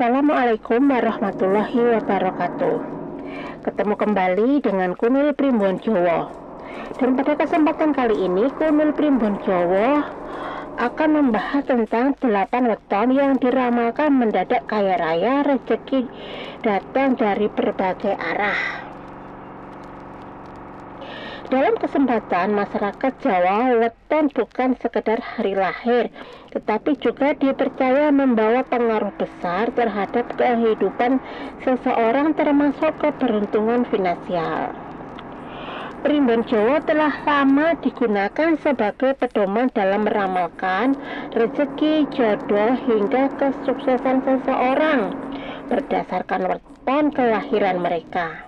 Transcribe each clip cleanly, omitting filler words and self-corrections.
Assalamualaikum warahmatullahi wabarakatuh. Ketemu kembali dengan Kunil Primbon Jowo. Dan pada kesempatan kali ini Kunil Primbon Jowo akan membahas tentang 8 weton yang diramalkan mendadak kaya raya, rezeki datang dari berbagai arah. Dalam kesempatan masyarakat Jawa, weton bukan sekedar hari lahir, tetapi juga dipercaya membawa pengaruh besar terhadap kehidupan seseorang, termasuk keberuntungan finansial. Primbon Jowo telah lama digunakan sebagai pedoman dalam meramalkan rezeki, jodoh, hingga kesuksesan seseorang berdasarkan weton kelahiran mereka.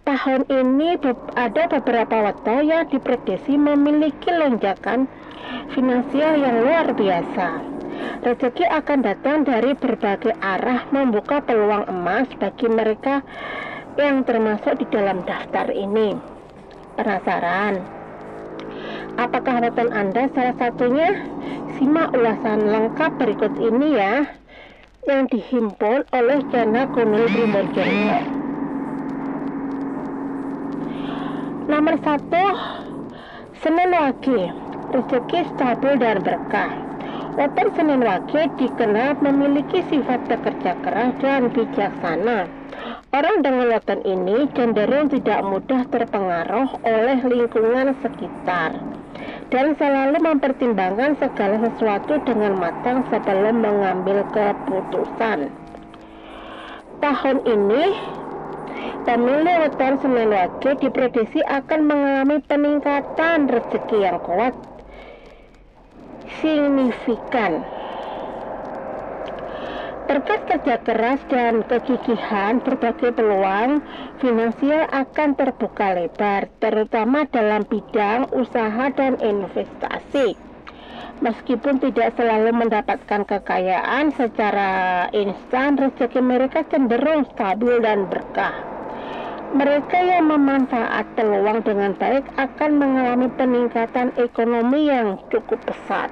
Tahun ini ada beberapa weton yang diprediksi memiliki lonjakan finansial yang luar biasa. Rezeki akan datang dari berbagai arah, membuka peluang emas bagi mereka yang termasuk di dalam daftar ini. Penasaran? Apakah weton Anda salah satunya? Simak ulasan lengkap berikut ini ya, yang dihimpun oleh channel Kunil Primbon Jowo. Nomor 1, Senin Wage, rezeki stabil dan berkah. Weton Senin Wage dikenal memiliki sifat bekerja keras dan bijaksana. Orang dengan weton ini cenderung tidak mudah terpengaruh oleh lingkungan sekitar dan selalu mempertimbangkan segala sesuatu dengan matang sebelum mengambil keputusan. Tahun ini pemilih weton Senin Wage diprediksi akan mengalami peningkatan rezeki yang kuat signifikan. Berkat kerja keras dan kegigihan, berbagai peluang finansial akan terbuka lebar, terutama dalam bidang usaha dan investasi. Meskipun tidak selalu mendapatkan kekayaan secara instan, rezeki mereka cenderung stabil dan berkah. Mereka yang memanfaat peluang dengan baik akan mengalami peningkatan ekonomi yang cukup pesat.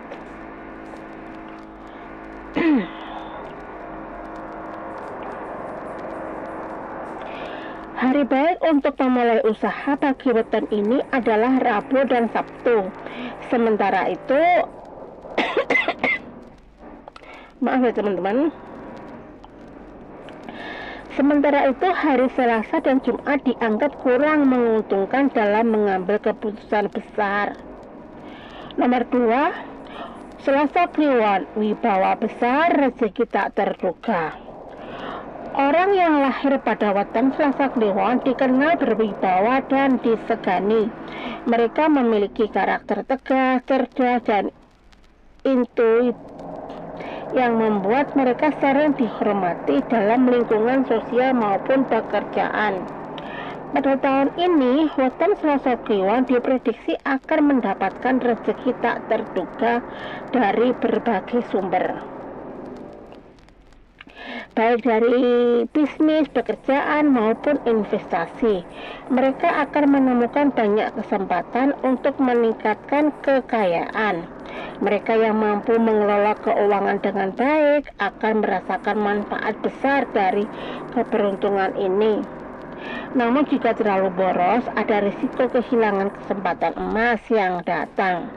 Hari baik untuk memulai usaha bagi weton ini adalah Rabu dan Sabtu. Sementara itu maaf ya teman-teman. Sementara itu hari Selasa dan Jumat dianggap kurang menguntungkan dalam mengambil keputusan besar. Nomor 2, Selasa Kliwon, wibawa besar, rezeki tak terduga. Orang yang lahir pada weton Selasa Kliwon dikenal berwibawa dan disegani. Mereka memiliki karakter tegas, cerdas, dan intuitif yang membuat mereka sering dihormati dalam lingkungan sosial maupun pekerjaan. Pada tahun ini, weton Selasa Kliwon diprediksi akan mendapatkan rezeki tak terduga dari berbagai sumber, baik dari bisnis, pekerjaan, maupun investasi. Mereka akan menemukan banyak kesempatan untuk meningkatkan kekayaan. Mereka yang mampu mengelola keuangan dengan baik akan merasakan manfaat besar dari keberuntungan ini. Namun jika terlalu boros, ada risiko kehilangan kesempatan emas yang datang.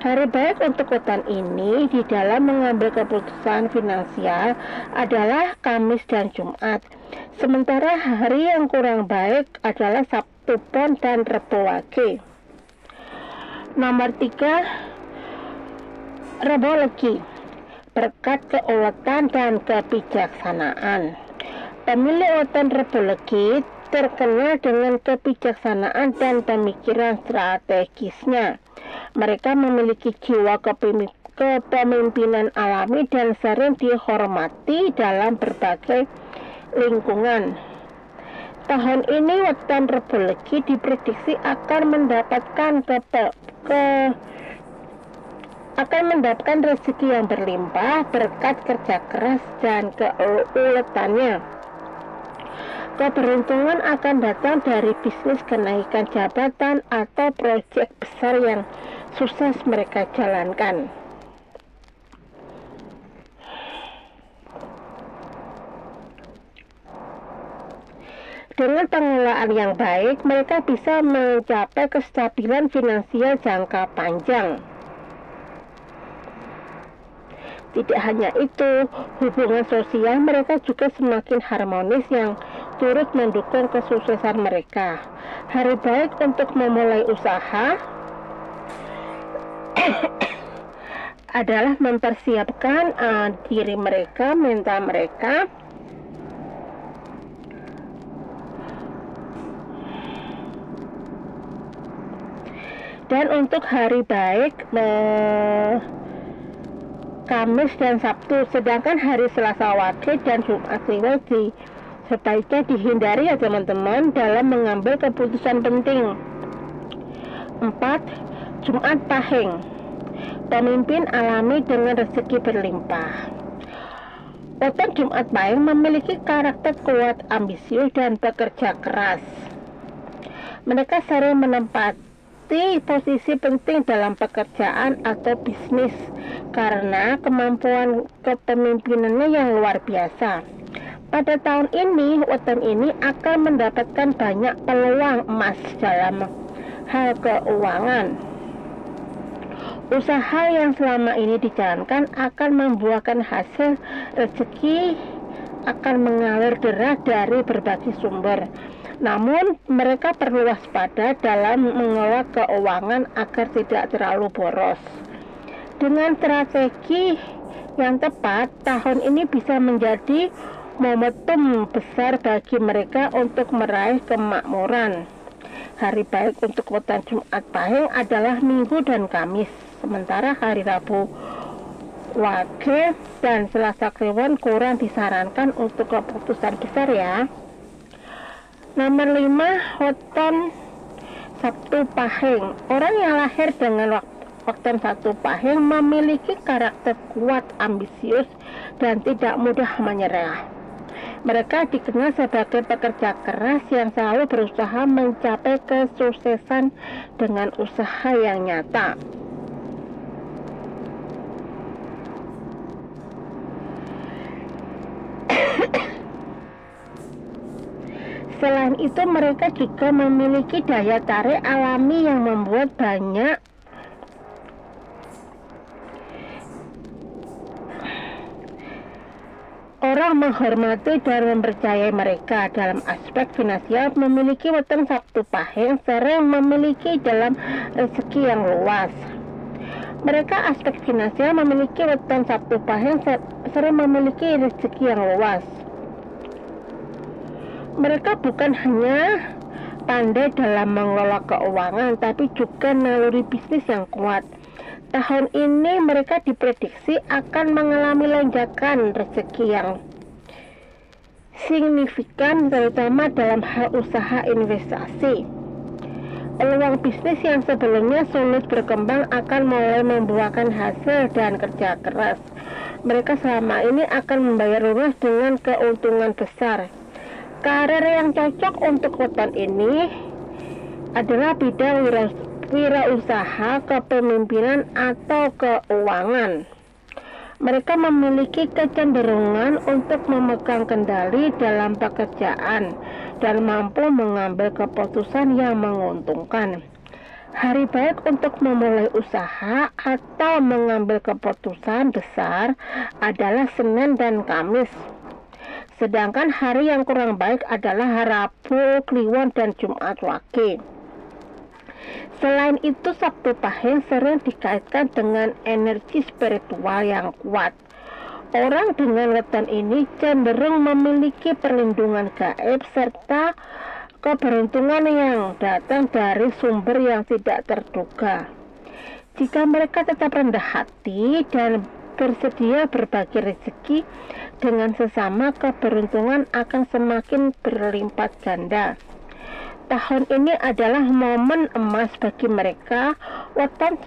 Hari baik untuk weton ini di dalam mengambil keputusan finansial adalah Kamis dan Jumat. Sementara hari yang kurang baik adalah Sabtu Pon dan Rebo Wage. Nomor 3, Rebo Legi, berkat keuletan dan kebijaksanaan. Pemilih weton Rebo Legi terkenal dengan kebijaksanaan dan pemikiran strategisnya. Mereka memiliki jiwa kepemimpinan alami dan sering dihormati dalam berbagai lingkungan. Tahun ini weton Rebo Legi diprediksi akan mendapatkan rezeki yang berlimpah berkat kerja keras dan keuletannya. Keberuntungan akan datang dari bisnis, kenaikan jabatan, atau proyek besar yang sukses mereka jalankan. Dengan pengelolaan yang baik, mereka bisa mencapai kestabilan finansial jangka panjang. Tidak hanya itu, hubungan sosial mereka juga semakin harmonis yang turut mendukung kesuksesan mereka. Hari baik untuk memulai usaha adalah mempersiapkan diri mereka, mental mereka, dan untuk hari baik Kamis dan Sabtu, sedangkan hari Selasa Wage dan Jumat Kliwon sebaiknya dihindari ya teman-teman dalam mengambil keputusan penting. 4. Jumat Pahing, pemimpin alami dengan rezeki berlimpah. Weton Jumat Pahing memiliki karakter kuat, ambisius, dan bekerja keras. Mereka sering menempati posisi penting dalam pekerjaan atau bisnis karena kemampuan kepemimpinannya yang luar biasa. Pada tahun ini, weton ini akan mendapatkan banyak peluang emas dalam hal keuangan. Usaha yang selama ini dijalankan akan membuahkan hasil, rezeki akan mengalir deras dari berbagai sumber. Namun, mereka perlu waspada dalam mengelola keuangan agar tidak terlalu boros. Dengan strategi yang tepat, tahun ini bisa menjadi momentum besar bagi mereka untuk meraih kemakmuran. Hari baik untuk weton Jumat Pahing adalah Minggu dan Kamis, sementara hari Rabu Wage dan Selasa Kliwon kurang disarankan untuk keputusan besar ya. Nomor 5, weton Sabtu Pahing. Orang yang lahir dengan weton Sabtu Pahing memiliki karakter kuat, ambisius, dan tidak mudah menyerah. Mereka dikenal sebagai pekerja keras yang selalu berusaha mencapai kesuksesan dengan usaha yang nyata. Selain itu, mereka juga memiliki daya tarik alami yang membuat banyak orang menghormati dan mempercayai mereka. Dalam aspek finansial, memiliki weton Sabtu Pahing sering memiliki dalam rezeki yang luas. Mereka aspek finansial memiliki weton Sabtu Pahing sering memiliki rezeki yang luas. Mereka bukan hanya pandai dalam mengelola keuangan, tapi juga naluri bisnis yang kuat. Tahun ini mereka diprediksi akan mengalami lonjakan rezeki yang signifikan, terutama dalam hal usaha investasi. Peluang bisnis yang sebelumnya sulit berkembang akan mulai membuahkan hasil dan kerja keras. Mereka selama ini akan membayar lunas dengan keuntungan besar. Karir yang cocok untuk weton ini adalah bidang wirausaha, kepemimpinan, atau keuangan. Mereka memiliki kecenderungan untuk memegang kendali dalam pekerjaan dan mampu mengambil keputusan yang menguntungkan. Hari baik untuk memulai usaha atau mengambil keputusan besar adalah Senin dan Kamis. Sedangkan hari yang kurang baik adalah Rabu Kliwon dan Jumat Wage. Selain itu, Sabtu Pahing sering dikaitkan dengan energi spiritual yang kuat. Orang dengan weton ini cenderung memiliki perlindungan gaib serta keberuntungan yang datang dari sumber yang tidak terduga. Jika mereka tetap rendah hati dan bersedia berbagi rezeki dengan sesama, keberuntungan akan semakin berlipat ganda. Tahun ini adalah momen emas bagi mereka weton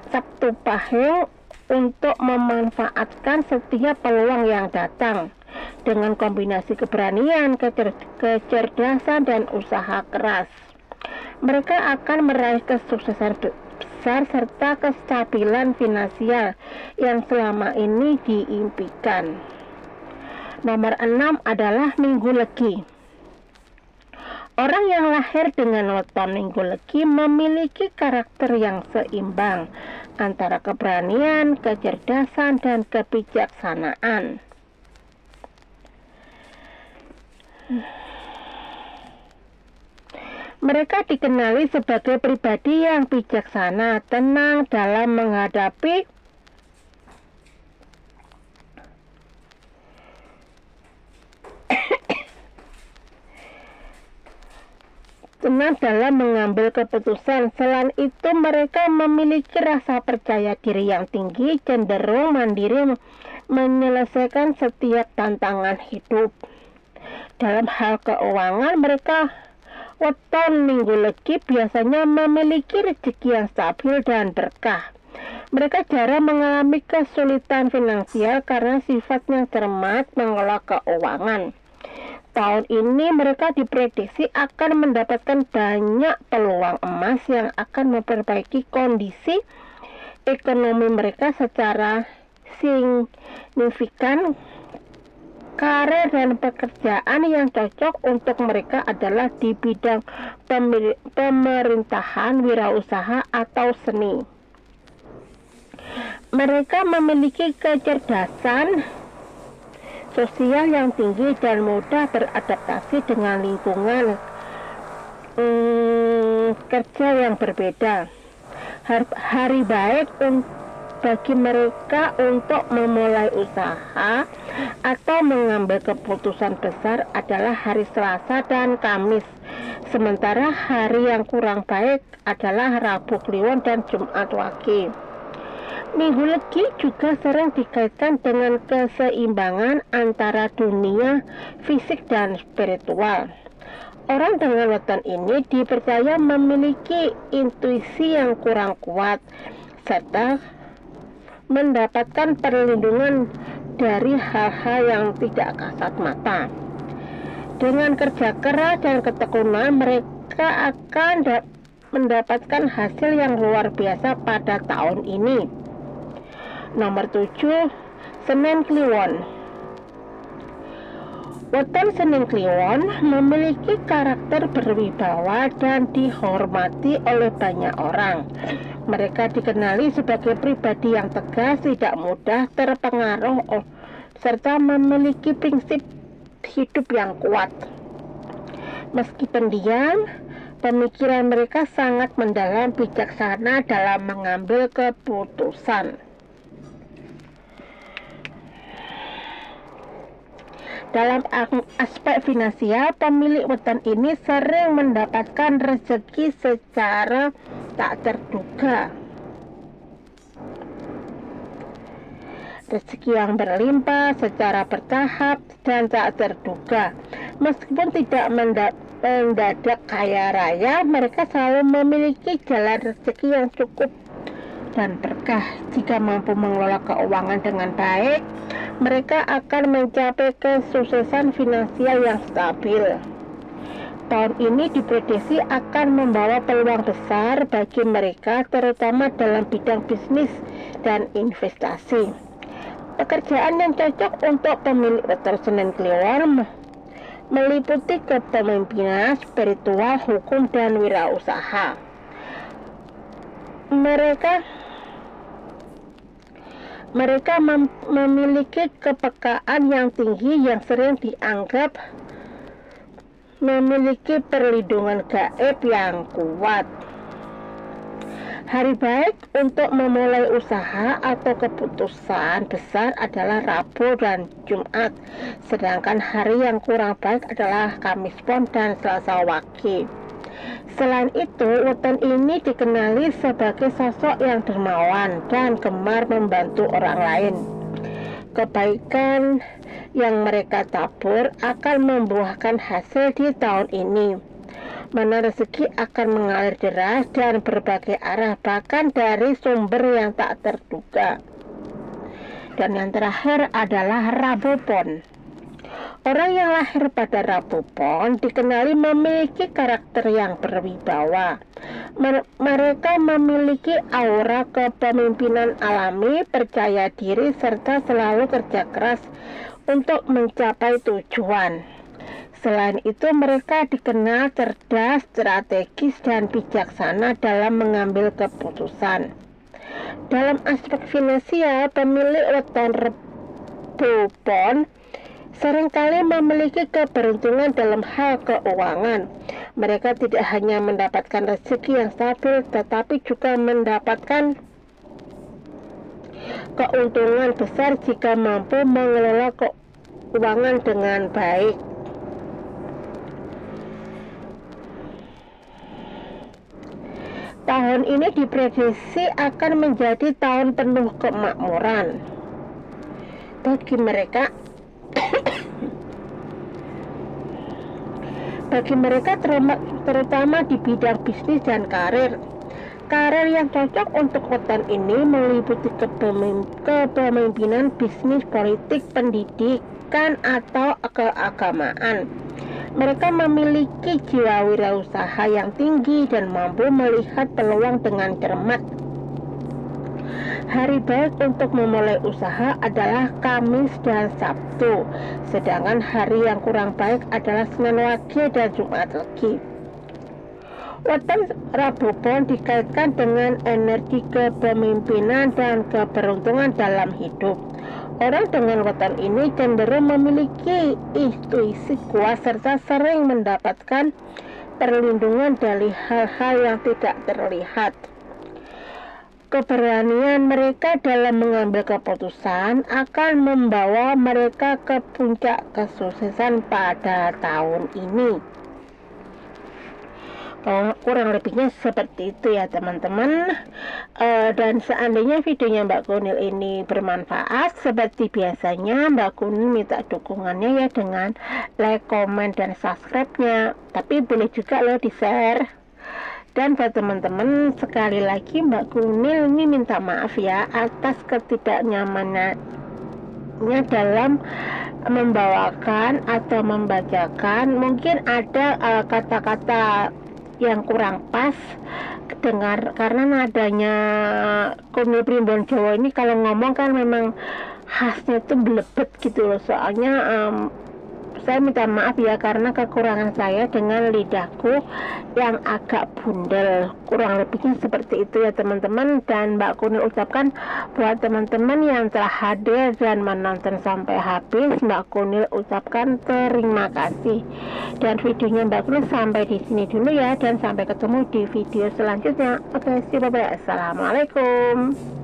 Sabtu Pahing untuk memanfaatkan setiap peluang yang datang dengan kombinasi keberanian, kecerdasan, dan usaha keras. Mereka akan meraih kesuksesan besar serta kestabilan finansial yang selama ini diimpikan. Nomor 6 adalah Minggu Legi. Orang yang lahir dengan weton Minggu Legi memiliki karakter yang seimbang antara keberanian, kecerdasan, dan kebijaksanaan. Mereka dikenali sebagai pribadi yang bijaksana, tenang dalam menghadapi dalam mengambil keputusan. Selain itu, mereka memiliki rasa percaya diri yang tinggi, cenderung mandiri menyelesaikan setiap tantangan hidup. Dalam hal keuangan, mereka weton Minggu Legi biasanya memiliki rezeki yang stabil dan berkah. Mereka jarang mengalami kesulitan finansial karena sifatnya cermat mengelola keuangan. Tahun ini mereka diprediksi akan mendapatkan banyak peluang emas yang akan memperbaiki kondisi ekonomi mereka secara signifikan. Karir dan pekerjaan yang cocok untuk mereka adalah di bidang pemerintahan, wirausaha, atau seni. Mereka memiliki kecerdasan sosial yang tinggi dan mudah beradaptasi dengan lingkungan kerja yang berbeda. Hari baik bagi mereka untuk memulai usaha atau mengambil keputusan besar adalah hari Selasa dan Kamis. Sementara hari yang kurang baik adalah Rabu Kliwon dan Jumat Wage. Minggu Legi juga sering dikaitkan dengan keseimbangan antara dunia fisik dan spiritual. Orang dengan weton ini dipercaya memiliki intuisi yang kurang kuat serta mendapatkan perlindungan dari hal-hal yang tidak kasat mata. Dengan kerja keras dan ketekunan, mereka akan mendapatkan hasil yang luar biasa pada tahun ini. Nomor 7, Senin Kliwon. Weton Senin Kliwon memiliki karakter berwibawa dan dihormati oleh banyak orang. Mereka dikenali sebagai pribadi yang tegas, tidak mudah terpengaruh, serta memiliki prinsip hidup yang kuat. Meski pendiam, pemikiran mereka sangat mendalam, bijaksana dalam mengambil keputusan. Dalam aspek finansial, pemilik weton ini sering mendapatkan rezeki secara tak terduga. Rezeki yang berlimpah secara bertahap dan tak terduga. Meskipun tidak mendadak kaya raya, mereka selalu memiliki jalan rezeki yang cukup dan berkah. Jika mampu mengelola keuangan dengan baik, mereka akan mencapai kesuksesan finansial yang stabil. Tahun ini diprediksi akan membawa peluang besar bagi mereka, terutama dalam bidang bisnis dan investasi. Pekerjaan yang cocok untuk pemilik weton Senin Kliwon meliputi kepemimpinan, spiritual, hukum, dan wirausaha. Mereka memiliki kepekaan yang tinggi yang sering dianggap memiliki perlindungan gaib yang kuat. Hari baik untuk memulai usaha atau keputusan besar adalah Rabu dan Jumat, sedangkan hari yang kurang baik adalah Kamis Pon dan Selasa Wage. Selain itu, weton ini dikenali sebagai sosok yang dermawan dan gemar membantu orang lain. Kebaikan yang mereka tabur akan membuahkan hasil di tahun ini, mana rezeki akan mengalir deras dan berbagai arah, bahkan dari sumber yang tak terduga. Dan yang terakhir adalah Rabu Pon. Orang yang lahir pada Rabu Pon dikenali memiliki karakter yang berwibawa. Mereka memiliki aura kepemimpinan alami, percaya diri, serta selalu kerja keras untuk mencapai tujuan. Selain itu, mereka dikenal cerdas, strategis, dan bijaksana dalam mengambil keputusan. Dalam aspek finansial, pemilik weton Rebo Pon seringkali memiliki keberuntungan dalam hal keuangan. Mereka tidak hanya mendapatkan rezeki yang stabil, tetapi juga mendapatkan keuntungan besar jika mampu mengelola keuangan dengan baik. Tahun ini diprediksi akan menjadi tahun penuh kemakmuran bagi mereka. Terutama di bidang bisnis dan karir. Karir yang cocok untuk weton ini meliputi kepemimpinan, bisnis, politik, pendidikan, atau keagamaan. Mereka memiliki jiwa wirausaha yang tinggi dan mampu melihat peluang dengan cermat. Hari baik untuk memulai usaha adalah Kamis dan Sabtu, sedangkan hari yang kurang baik adalah Senin Wage dan Jumat Legi. Weton Rabu Pon dikaitkan dengan energi kepemimpinan dan keberuntungan dalam hidup. Orang dengan weton ini cenderung memiliki intuisi kuat serta sering mendapatkan perlindungan dari hal-hal yang tidak terlihat. Keberanian mereka dalam mengambil keputusan akan membawa mereka ke puncak kesuksesan pada tahun ini. Kurang lebihnya seperti itu ya teman-teman. Dan seandainya videonya Mbak Kunil ini bermanfaat, seperti biasanya Mbak Kunil minta dukungannya ya dengan like, komen, dan subscribe-nya. Tapi boleh juga loh di share. Dan buat teman-teman, sekali lagi Mbak Kunil ini minta maaf ya atas ketidaknyamanannya dalam membawakan atau membacakan. Mungkin ada kata-kata yang kurang pas dengar karena nadanya Kunil Primbon Jawa ini kalau ngomong kan memang khasnya tuh belebet gitu loh. Soalnya saya minta maaf ya karena kekurangan saya dengan lidahku yang agak bundel. Kurang lebihnya seperti itu ya teman-teman. Dan Mbak Kunil ucapkan buat teman-teman yang telah hadir dan menonton sampai habis, Mbak Kunil ucapkan terima kasih. Dan videonya Mbak Kunil sampai di sini dulu ya, dan sampai ketemu di video selanjutnya. Oke, see you, bye bye. Assalamualaikum.